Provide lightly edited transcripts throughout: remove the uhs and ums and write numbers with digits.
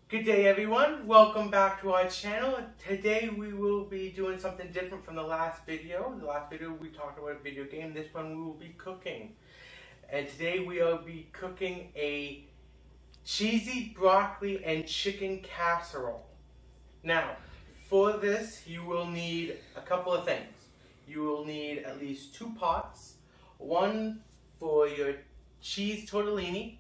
Good day everyone, welcome back to our channel. Today we will be doing something different from the last video. The last video we talked about a video game, this one we will be cooking. And today we will be cooking a cheesy broccoli and chicken casserole. Now, for this you will need a couple of things. You will need at least 2 pots, one for your cheese tortellini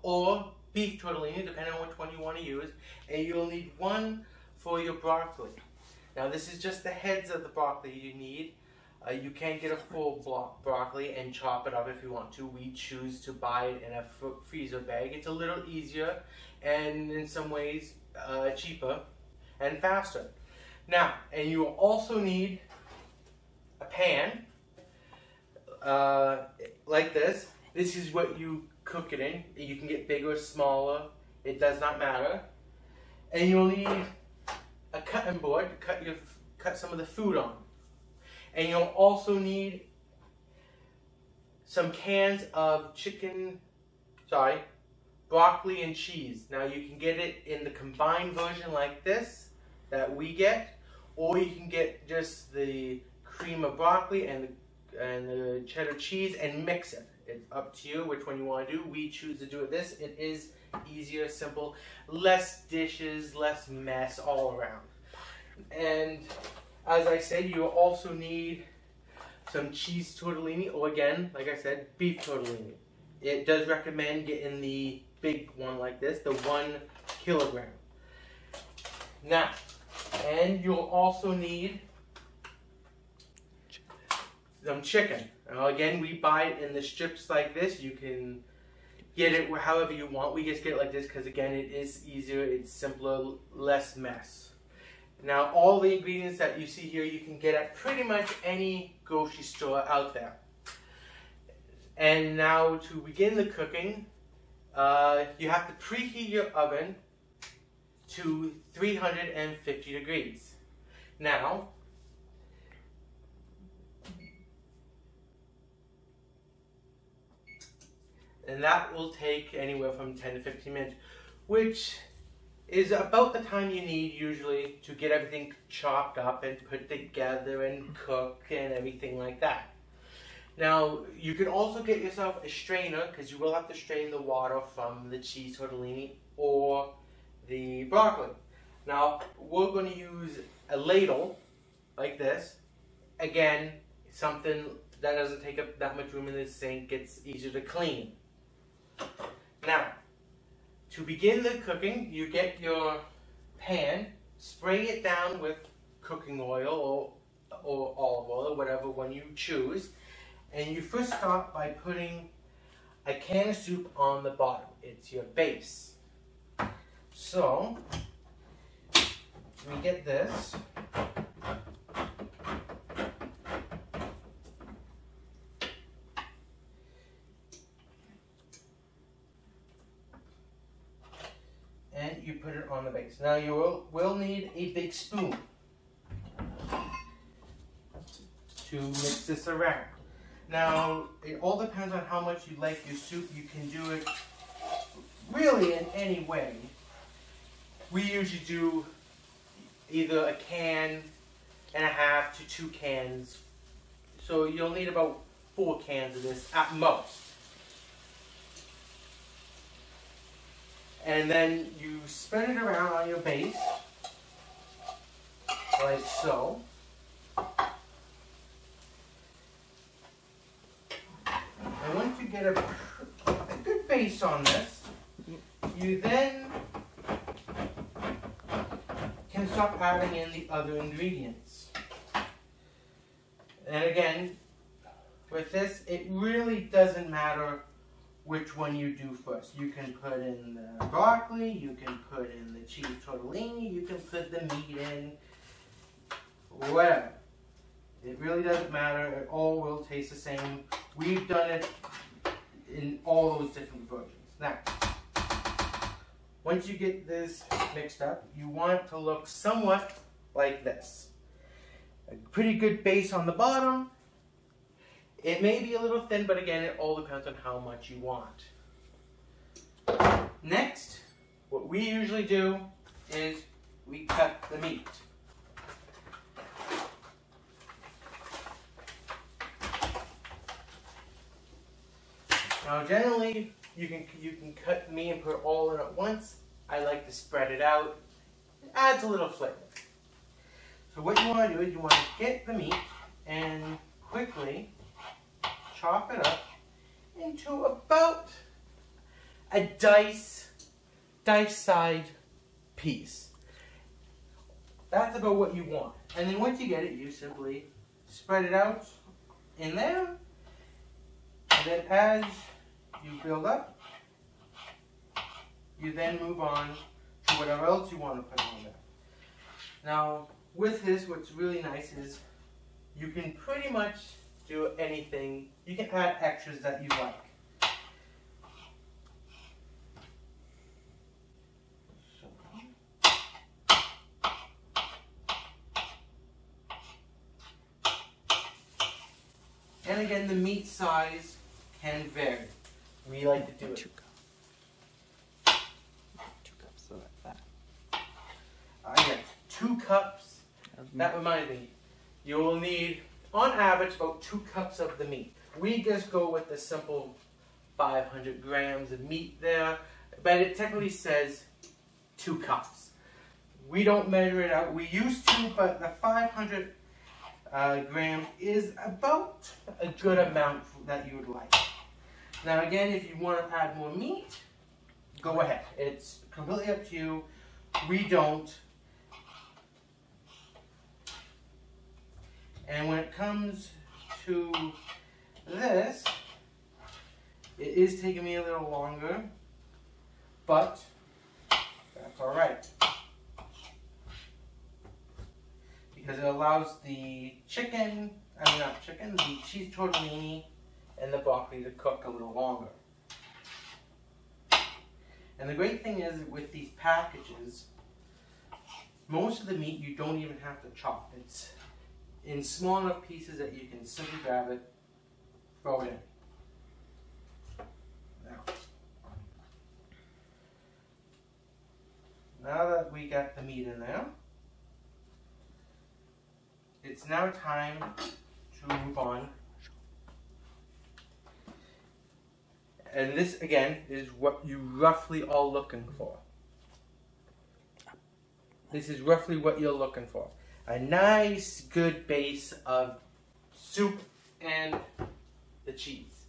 or beef tortellini, depending on which one you want to use, and you'll need one for your broccoli. Now this is just the heads of the broccoli you need. You can get a full broccoli and chop it up if you want to. We choose to buy it in a freezer bag. It's a little easier and in some ways cheaper and faster. Now, and you will also need a pan like this. This is what you cook it in. You can get bigger or smaller, it does not matter. And you'll need a cutting board to cut some of the food on. And you'll also need some cans of broccoli and cheese. Now you can get it in the combined version like this that we get, or you can get just the cream of broccoli and the cheddar cheese and mix it. It's up to you which one you want to do. We choose to do it this. It is easier, simple, less dishes, less mess all around. And as I said, you also need some cheese tortellini, or again, like I said, beef tortellini. It does recommend getting the big one like this, the 1 kilogram. Now, and you'll also need some chicken. Now again, we buy it in the strips like this. You can get it however you want. We just get it like this because again, it is easier, it's simpler, less mess. Now all the ingredients that you see here you can get at pretty much any grocery store out there. And now to begin the cooking, you have to preheat your oven to 350 degrees. Now, and that will take anywhere from 10 to 15 minutes, which is about the time you need usually to get everything chopped up and put together and cook and everything like that. Now, you can also get yourself a strainer because you will have to strain the water from the cheese tortellini or the broccoli. Now, we're going to use a ladle like this. Again, something that doesn't take up that much room in the sink. It's easier to clean. Now, to begin the cooking, you get your pan, spray it down with cooking oil or olive oil, whatever one you choose, and you first start by putting a can of soup on the bottom. It's your base. So, we get this. And you put it on the base. Now you will need a big spoon to mix this around. Now, it all depends on how much you like your soup. You can do it really in any way. We usually do either a can and a half to 2 cans. So you'll need about 4 cans of this at most. And then you spread it around on your base, like so. And once you get a good base on this, you then can start adding in the other ingredients. And again, with this, it really doesn't matter which one you do first. You can put in the broccoli, you can put in the cheese tortellini, you can put the meat in, whatever. It really doesn't matter, it all will taste the same. We've done it in all those different versions. Now, once you get this mixed up, you want it to look somewhat like this. A pretty good base on the bottom. It may be a little thin, but again, it all depends on how much you want. Next, what what we usually do is we cut the meat. Now generally, you can cut the meat and put it all in at once. I like to spread it out. It adds a little flavor. So what you want to do is you want to get the meat and quickly chop it up into about a dice-sized piece. That's about what you want. And then once you get it, you simply spread it out in there. And then as you build up, you then move on to whatever else you want to put on there. Now, with this, what's really nice is you can pretty much do anything. You can add extras that you like. And again, the meat size can vary. We like to do it. 2 cups of that. Yes, 2 cups. That reminds me, you will need, on average, about 2 cups of the meat. We just go with the simple 500 grams of meat there, but it technically says 2 cups. We don't measure it out. We used to, but the 500 grams is about a good amount that you would like. Now again, if you want to add more meat, go ahead. It's completely up to you. We don't. And when it comes to this, it is taking me a little longer, but that's all right. Because it allows the chicken, the cheese tortellini and the broccoli to cook a little longer. And the great thing is with these packages, most of the meat you don't even have to chop. It's in small enough pieces that you can simply grab it, throw it in. Now that we got the meat in there, it's now time to move on. And this, again, is what you roughly are looking for. This is roughly what you're looking for. A nice, good base of soup and the cheese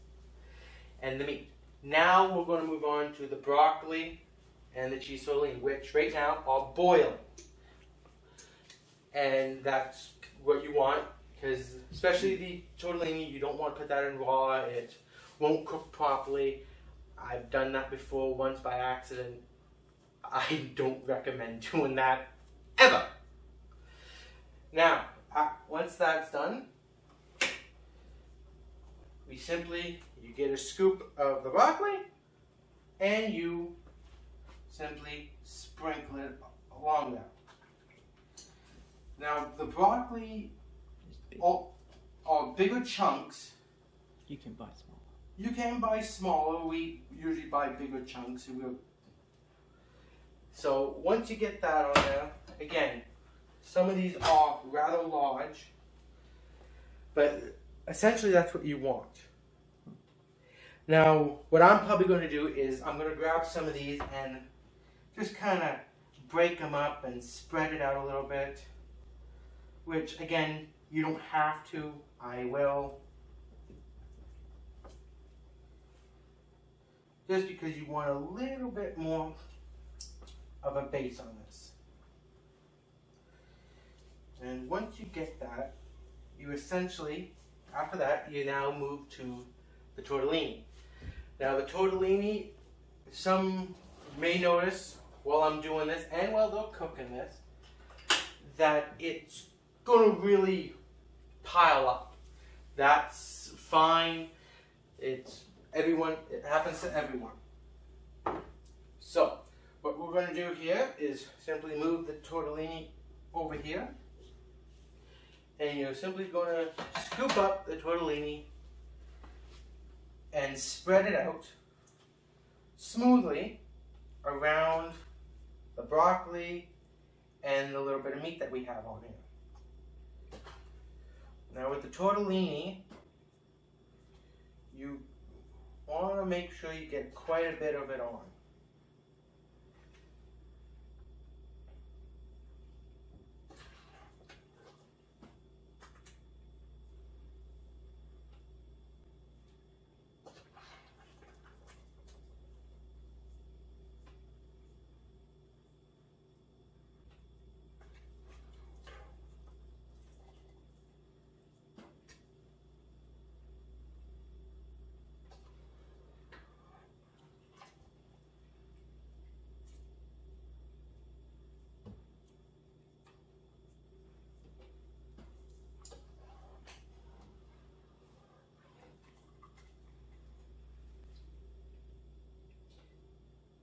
and the meat. Now we're going to move on to the broccoli and the cheese tortellini, which right now are boiling. And that's what you want, because especially the tortellini, you don't want to put that in raw. It won't cook properly. I've done that before once by accident. I don't recommend doing that ever. Now, once that's done, you get a scoop of the broccoli and you simply sprinkle it along there. Now, the broccoli are bigger chunks. You can buy smaller. You can buy smaller. We usually buy bigger chunks. So once you get that on there, again, some of these are rather large, but essentially that's what you want. Now, what I'm probably going to do is I'm going to grab some of these and just kind of break them up and spread it out a little bit, which again, you don't have to. I will. Just because you want a little bit more of a base on this. And once you get that, you essentially, after that, you now move to the tortellini. Now the tortellini, some may notice while I'm doing this and while they're cooking this, that it's going to really pile up. That's fine. It happens to everyone. So, what we're going to do here is simply move the tortellini over here. And you're simply going to scoop up the tortellini and spread it out smoothly around broccoli and the little bit of meat that we have on here. Now with the tortellini, you want to make sure you get quite a bit of it on.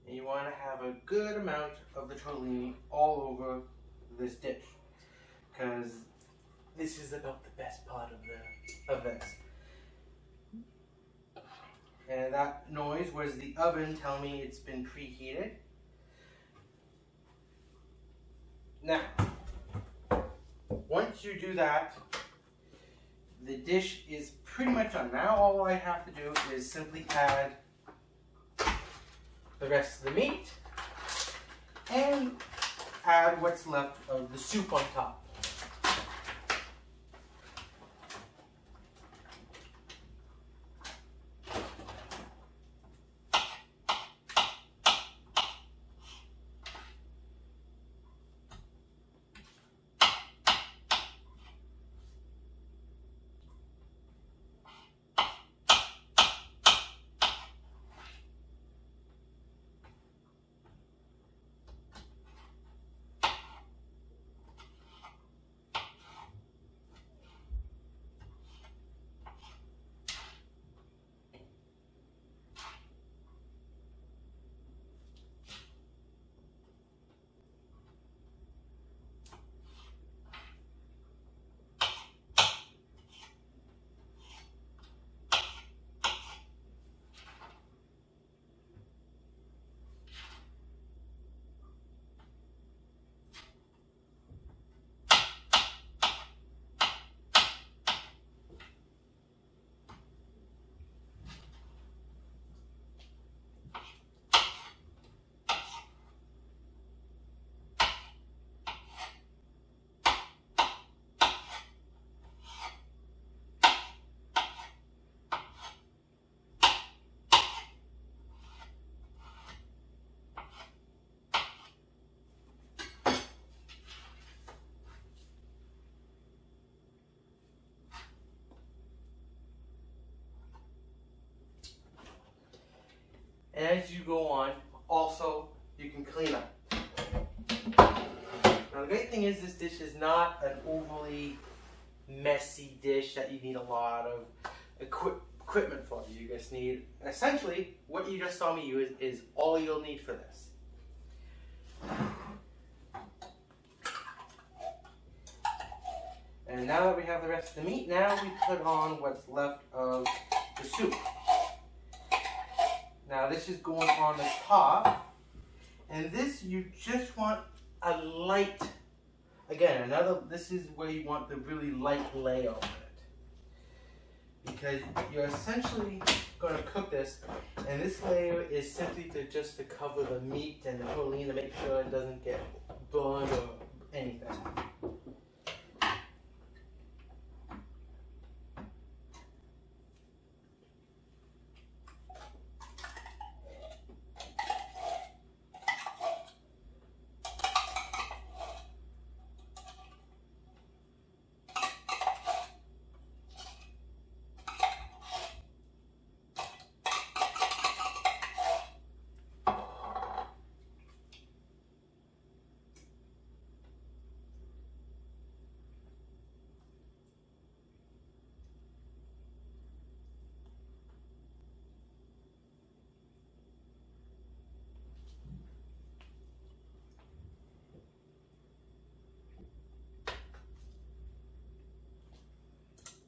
And you want to have a good amount of the tortellini all over this dish, because this is about the best part of this. And that noise was the oven telling me it's been preheated. Now, once you do that, the dish is pretty much done. Now all I have to do is simply add the rest of the meat and add what's left of the soup on top. And as you go on, also, you can clean up. Now the great thing is this dish is not an overly messy dish that you need a lot of equipment for. You just need, essentially, what you just saw me use is all you'll need for this. And now that we have the rest of the meat, now we put on what's left of the soup. Now this is going on the top, and this you just want a light, again, this is where you want the really light layer on it. Because you're essentially going to cook this, and this layer is simply to cover the meat and the tortellini to make sure it doesn't get burned or anything.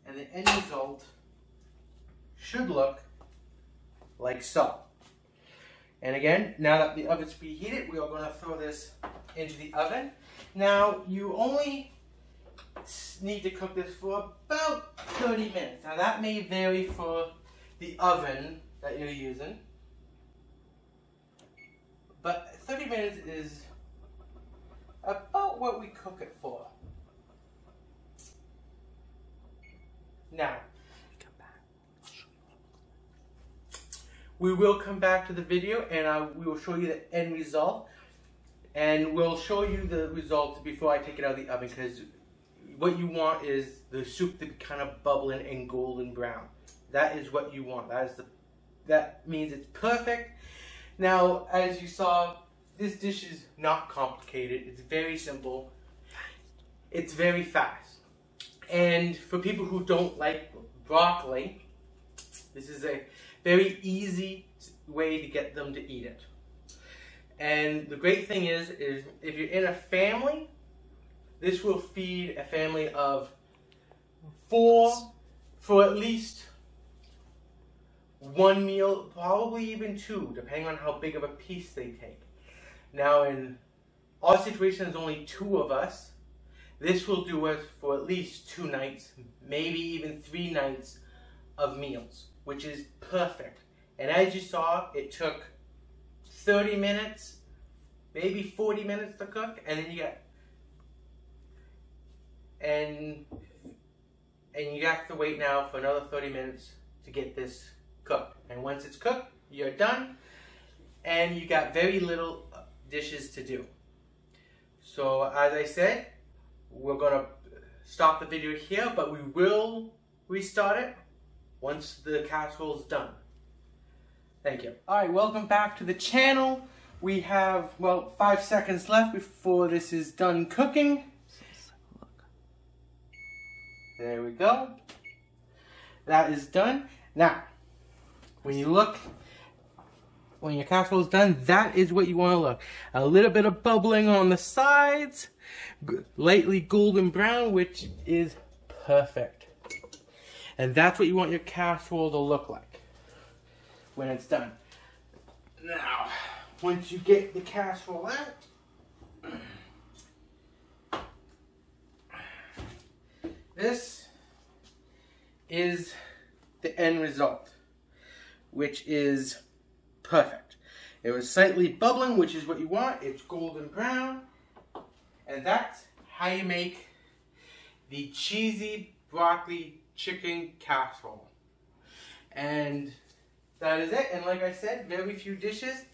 And the end result should look like so. And again, now that the oven's preheated, we are going to throw this into the oven. Now, you only need to cook this for about 30 minutes. Now, that may vary for the oven that you're using, but 30 minutes is about what we cook it for. Now, we will come back to the video and we will show you the end result. And we'll show you the results before I take it out of the oven, because what you want is the soup to be kind of bubbling and golden brown. That is what you want. That means it's perfect. Now, as you saw, this dish is not complicated. It's very simple. It's very fast. And for people who don't like broccoli, this is a very easy way to get them to eat it. And the great thing is if you're in a family, this will feed a family of 4 for at least 1 meal, probably even 2, depending on how big of a piece they take. Now, in our situation, there's only 2 of us. This will do us for at least 2 nights, maybe even 3 nights of meals, which is perfect. And as you saw, it took 30 minutes, maybe 40 minutes to cook, and then you have to wait now for another 30 minutes to get this cooked. And once it's cooked, you're done, and you got very little dishes to do. So as I said, we're gonna stop the video here, but we will restart it once the casserole is done. Thank you. Alright, welcome back to the channel. We have, well, 5 seconds left before this is done cooking. There we go. That is done. Now, when you look, when your casserole is done, that is what you want to look. A little bit of bubbling on the sides, lightly golden brown, which is perfect. And that's what you want your casserole to look like when it's done. Now, once you get the casserole out, this is the end result, which is perfect. It was slightly bubbling, which is what you want. It's golden brown. And that's how you make the cheesy broccoli chicken casserole. And that is it. And like I said, very few dishes.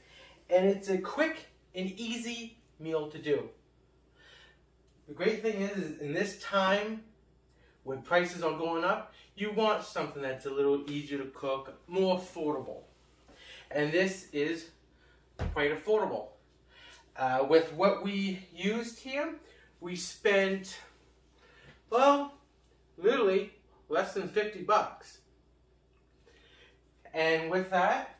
And it's a quick and easy meal to do. The great thing is in this time, when prices are going up, you want something that's a little easier to cook, more affordable. And this is quite affordable. With what we used here, we spent, well, literally less than 50 bucks. And with that,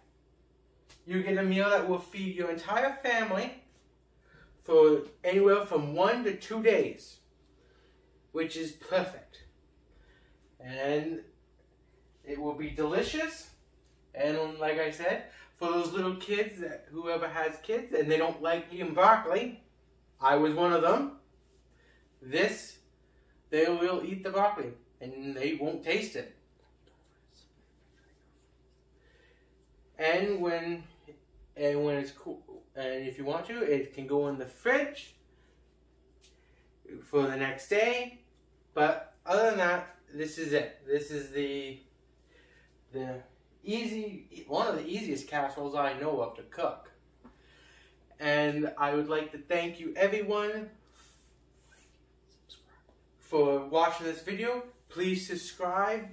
you get a meal that will feed your entire family for anywhere from 1 to 2 days, which is perfect. And it will be delicious. And like I said, for those little kids, that whoever has kids and they don't like eating broccoli, I was one of them. They will eat the broccoli and they won't taste it. And when it's cool, and if you want to, it can go in the fridge for the next day. But other than that, this is it. This is one of the easiest casseroles I know of to cook. And I would like to thank you everyone for watching this video. Please subscribe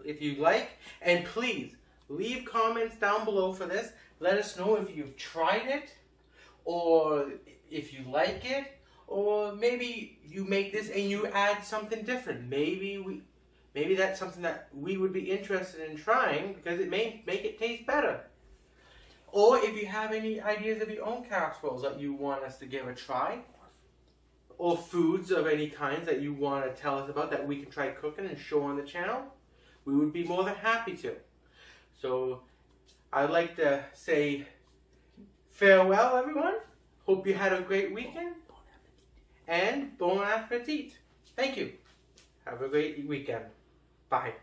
if you like, and please leave comments down below for this. Let us know if you've tried it, or if you like it, or maybe you make this and you add something different. Maybe that's something that we would be interested in trying, because it may make it taste better. Or if you have any ideas of your own casseroles that you want us to give a try, or foods of any kinds that you want to tell us about that we can try cooking and show on the channel, we would be more than happy to. So I'd like to say farewell, everyone. Hope you had a great weekend. And bon appetit. Thank you. Have a great weekend. Bye.